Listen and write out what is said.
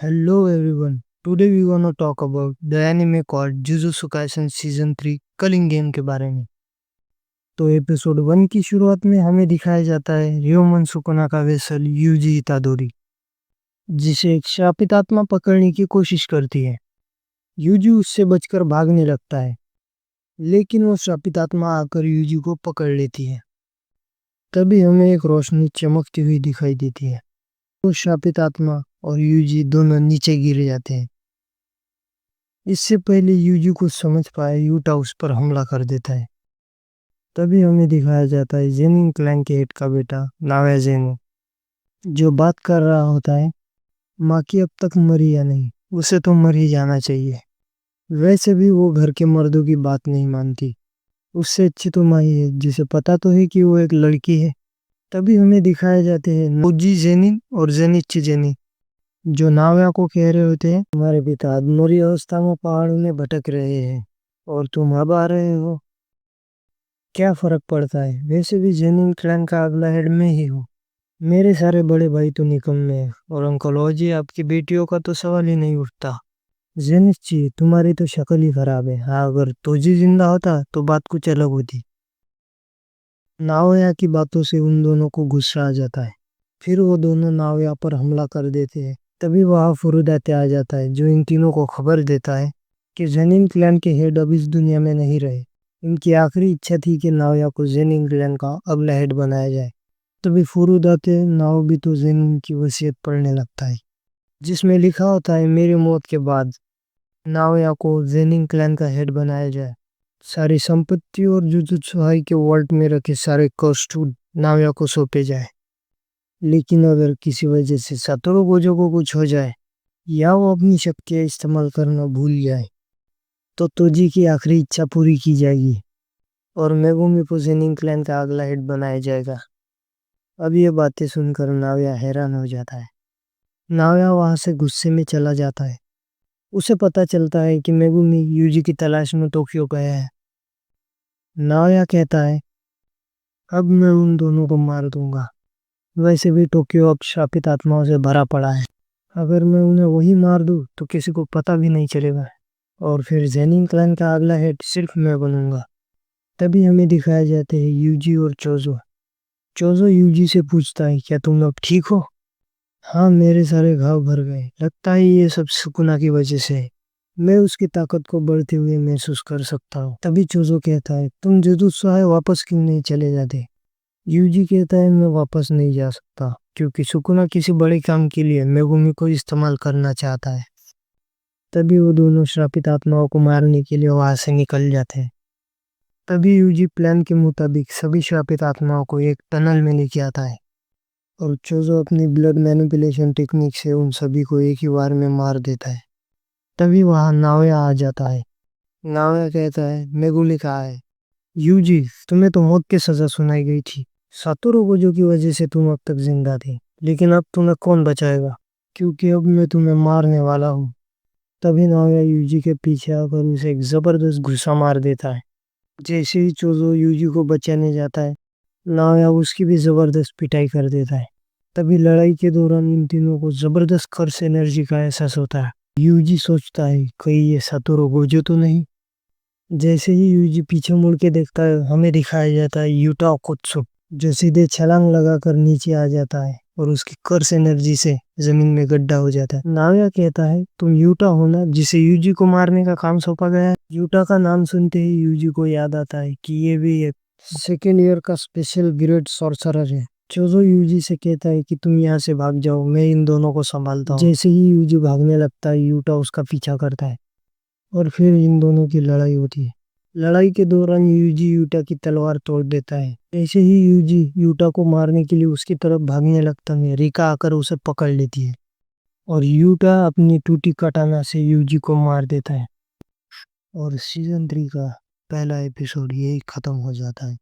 Hello everyone. Today we gonna talk about the anime called Jujutsu Kaisen Season 3 culling game के बारे में। तो episode 1 की शुरुआत में हमें दिखाया जाता है रियोमन सुकुना का वेसल यूजी इतादोरी, जिसे एक शापित आत्मा पकड़ने की कोशिश करती है। यूजी उससे बचकर भागने लगता है, लेकिन वो शापित आत्मा आकर यूजी को पकड़ लेती है। तभी हमें एक रोशनी चमकती हुई दिखाई देती है। वो शापित आत्मा और यूजी दोनों नीचे गिर जाते हैं। इससे पहले यूजी कुछ समझ पाए, यूटा उस पर हमला कर देता है। तभी हमें दिखाया जाता है जेनिन क्लैन के हेड का बेटा नावे जेनो, जो बात कर रहा होता है माँ की अब तक मरी या नहीं, उसे तो मर ही जाना चाहिए। वैसे भी वो घर के मर्दों की बात नहीं मानती, उससे अच्छी तो माँ ही है, जिसे पता तो है कि वो एक लड़की है। तभी हमें दिखाया जाते हैं नोजी जेनिन और जेनिची जेनिन, जो नाव्या को कह रहे होते हैं तुम्हारे पिता अधमरी अवस्था में पहाड़ों में भटक रहे हैं और तुम अब आ रहे हो, क्या फर्क पड़ता है। वैसे भी जेनिन क्लैन का अगला हेड में ही हूँ। मेरे सारे बड़े भाई तो निकम्मे हैं और अंकल ओजी आपकी बेटियों का तो सवाल ही नहीं उठता। जेनिची तुम्हारी तो शक्ल ही खराब है। हाँ, अगर तोजी जिंदा होता तो बात कुछ अलग होती। नाओया की बातों से उन दोनों को गुस्सा आ जाता है। फिर वो दोनों नाओया पर हमला कर देते हैं। तभी वहां फुरुदाते आ जाता है, जो इन तीनों को खबर देता है कि जेनिन क्लैन के हेड अब इस दुनिया में नहीं रहे। इनकी आखिरी इच्छा थी कि नाओया को जेनिन क्लैन का अगला हेड बनाया जाए। तभी फुरुदाते नाओबितो जेनिन की वसीयत पढ़ने लगता है, जिसमें लिखा होता है मेरी मौत के बाद नाओया को जेनिन क्लैन का हेड बनाया जाए। सारी संपत्ति और जुजुत्सु हाई के वॉल्ट में रखे सारे कॉस्टूम नाओया को सौंपे जाए। लेकिन अगर किसी वजह से सतोरु गोजो को कुछ हो जाए या वो अपनी शक्तियां इस्तेमाल करना भूल जाए, तो तोजी की आखिरी इच्छा पूरी की जाएगी और मेगुमी को जेनिन क्लैन का अगला हेड बनाया जाएगा। अब ये बातें सुनकर नाव्या हैरान हो जाता है। नाव्या वहां से गुस्से में चला जाता है। उसे पता चलता है कि मेगुमी यूजी की तलाश में टोक्यो गया है। नाव्या कहता है अब मैं उन दोनों को मार दूंगा। वैसे भी टोक्यो अब शापित आत्माओं से भरा पड़ा है। अगर मैं उन्हें वही मार दूं तो किसी को पता भी नहीं चलेगा और फिर जेनिन क्लैन का अगला हेड सिर्फ मैं बनूंगा। तभी हमें दिखाया जाते हैं यूजी और चोजो। चोजो यूजी से पूछता है क्या तुम लोग ठीक हो। हाँ, मेरे सारे घाव भर गए, लगता है ये सब सुकुना की वजह से है। मैं उसकी ताकत को बढ़ते हुए महसूस कर सकता हूँ। तभी चोजो कहता है तुम जुजुत्सु हाई वापस क्यों नहीं चले जाते। यूजी कहता है मैं वापस नहीं जा सकता क्योंकि सुकुना किसी बड़े काम के लिए मेगुमी को इस्तेमाल करना चाहता है। तभी वो दोनों श्रापित आत्माओं को मारने के लिए वहां से निकल जाते हैं। तभी यूजी प्लान के मुताबिक सभी श्रापित आत्माओं को एक टनल में लेके आता है और चोजो अपनी ब्लड मैनिपुलेशन टेक्निक से उन सभी को एक ही बार में मार देता है। तभी वहां नाओया आ जाता है। नाओया कहता है मेगुमी कहाँ है। यूजी तुम्हें तो मौत की सजा सुनाई गई थी। सातोरु गोजो की वजह से तुम अब तक जिंदा थे, लेकिन अब तुम्हें कौन बचाएगा, क्योंकि अब मैं तुम्हें मारने वाला हूँ। तभी नाओया यूजी के पीछे आकर उसे एक जबरदस्त घुसा मार देता है। जैसे ही चोजो यूजी को बचाने जाता है, नाओया उसकी भी जबरदस्त पिटाई कर देता है। तभी लड़ाई के दौरान इन तीनों को जबरदस्त कर्स एनर्जी का एहसास होता है। यूजी सोचता है कहीं ये सातोरु गोजो तो नहीं। जैसे ही यूजी पीछे मुड़ के देखता है, हमें दिखाया जाता है यूटा ओकोत्सु, जो सीधे छलांग लगाकर नीचे आ जाता है और उसकी कर्स एनर्जी से जमीन में गड्ढा हो जाता है। नाव्या कहता है तुम यूटा हो ना, जिसे यूजी को मारने का काम सौंपा गया है। यूटा का नाम सुनते ही यूजी को याद आता है कि ये भी एक सेकेंड ईयर का स्पेशल ग्रेड सॉर्सरर है। चोजो यूजी से कहता है कि तुम यहाँ से भाग जाओ, मैं इन दोनों को संभालता हूँ। जैसे ही यूजी भागने लगता है, यूटा उसका पीछा करता है और फिर इन दोनों की लड़ाई होती है। लड़ाई के दौरान यूजी यूटा की तलवार तोड़ देता है। ऐसे ही यूजी यूटा को मारने के लिए उसकी तरफ भागने लगता है। रिका आकर उसे पकड़ लेती है और यूटा अपनी टूटी कटाना से यूजी को मार देता है और सीजन 3 का पहला एपिसोड यही खत्म हो जाता है।